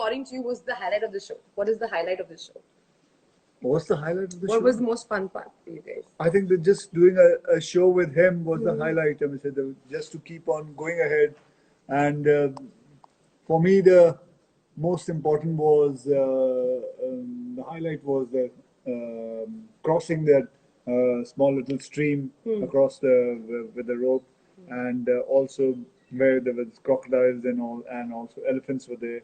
according to you, was the highlight of the show? What is the highlight of the show? What's the highlight of the show? What was the most fun part for you guys? I think that just doing a show with him was the highlight. I mean, just to keep on going ahead. And for me, the most important was the highlight was that crossing that small little stream across with the rope, and also where there was crocodiles and all, and also elephants were there.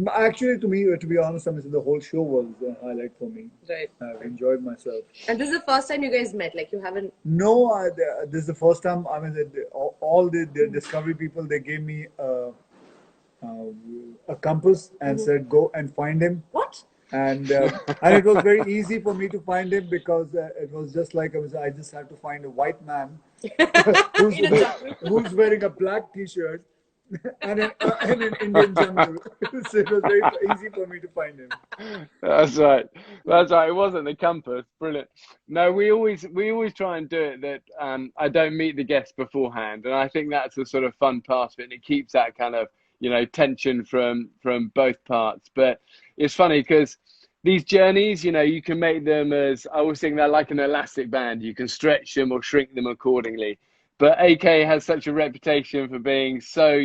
Actually, to be honest, I mean, the whole show was a highlight for me. Right. I've enjoyed myself. And this is the first time you guys met, like you haven't... No, this is the first time. I mean, all the Discovery people, they gave me a compass and said, go and find him. What? And it was very easy for me to find him because it was just like I just had to find a white man who's wearing a black T-shirt and an Indian jungle. So it was very easy for me to find him. That's right. That's right. It wasn't the compass. Brilliant. No, we always try and do it that I don't meet the guests beforehand, and I think that's the sort of fun part of it. And it keeps that kind of tension from both parts. But it's funny because these journeys, you can make them as, I always think they're like an elastic band. You can stretch them or shrink them accordingly. But AK has such a reputation for being so,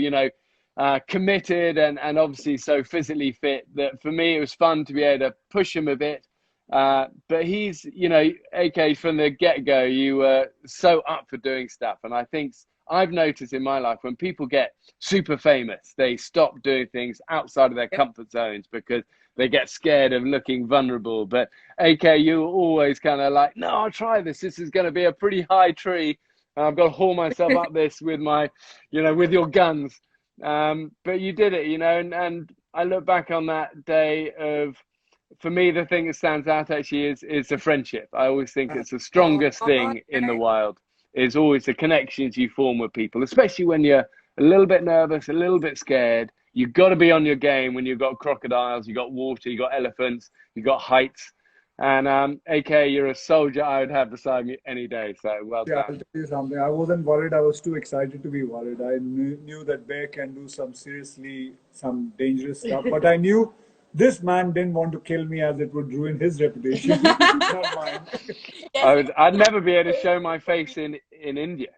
committed and obviously so physically fit that for me, it was fun to be able to push him a bit. But he's, AK, from the get-go, you were so up for doing stuff. And I think I've noticed in my life when people get super famous, they stop doing things outside of their comfort zones because they get scared of looking vulnerable. But AK, you were always kind of like, no, I'll try this. This is going to be a pretty high tree. I've got to haul myself up this with my, with your guns. But you did it, and I look back on that day of, for me, the thing that stands out actually is the friendship. I always think it's the strongest thing in the wild, is always the connections you form with people, especially when you're a little bit nervous, a little bit scared. You've got to be on your game when you've got crocodiles, you've got water, you've got elephants, you've got heights. And AK, you're a soldier I would have beside me any day. So well done. I'll tell you something. I wasn't worried. I was too excited to be worried. I knew that Bear can do some dangerous stuff. But I knew this man didn't want to kill me as it would ruin his reputation. Not mine. I'd never be able to show my face in India.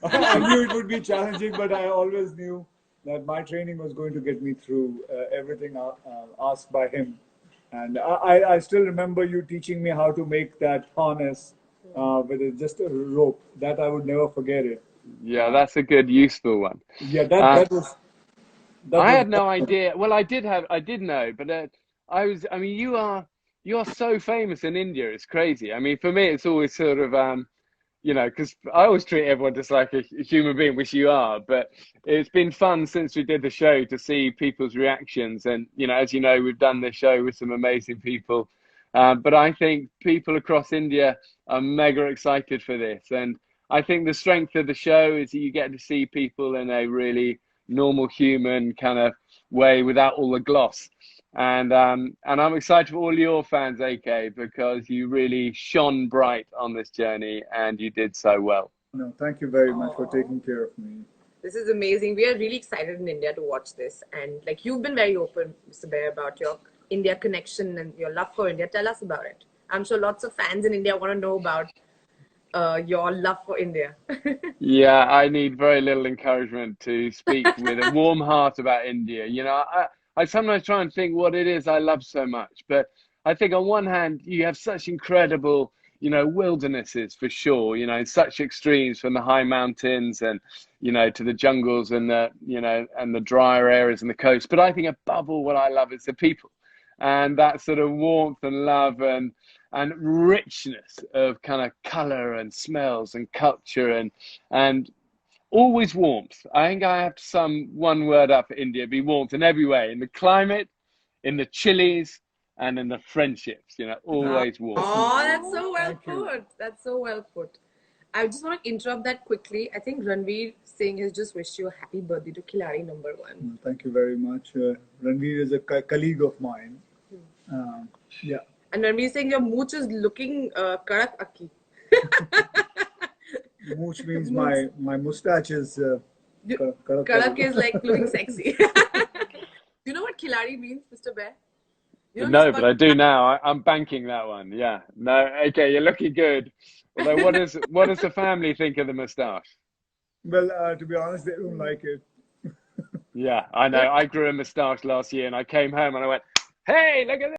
I knew it would be challenging, but I always knew that my training was going to get me through everything asked by him. And I still remember you teaching me how to make that harness with just a rope. That I would never forget it. Yeah, that's a good, useful one. Yeah, that was. I had no idea. Well, I did know, but you are so famous in India. It's crazy. I mean, for me, it's always sort of, because I always treat everyone just like a human being, which you are. But it's been fun since we did the show to see people's reactions. And, as you know, we've done this show with some amazing people. But I think people across India are mega excited for this. And I think the strength of the show is that you get to see people in a really normal human kind of way without all the gloss. And I'm excited for all your fans, AK, because you really shone bright on this journey and you did so well. No, thank you very much for taking care of me. This is amazing. We are really excited in India to watch this. And like, you've been very open, Mr. Bear, about your India connection and your love for India. Tell us about it. I'm sure lots of fans in India want to know about your love for India. Yeah, I need very little encouragement to speak with a warm heart about India. I sometimes try and think what it is I love so much. But I think on one hand, you have such incredible, wildernesses for sure, such extremes from the high mountains and, to the jungles and and the drier areas and the coast. But I think above all, what I love is the people and that sort of warmth and love and richness of kind of color and smells and culture and always warmth. I think I have to sum one word up for India, be warmth in every way, in the climate, in the chilies, and in the friendships, always warmth. Oh, that's so well put. That's so well put. I just want to interrupt that quickly. I think Ranveer Singh has just wished you a happy birthday to Khiladi #1. Thank you very much. Ranveer is a colleague of mine. Yeah. And Ranveer Singh, your mooch is looking karak akki. Mooch means my mustache is karak is like looking sexy. You know what khiladi means, Mr. Bear? You don't No, just but call I do now. I'm banking that one. Yeah. No. Okay, you're looking good. Although, what does the family think of the moustache? Well, to be honest, they don't like it. Yeah, I know. I grew a moustache last year, and I came home and I went, "Hey, look at this."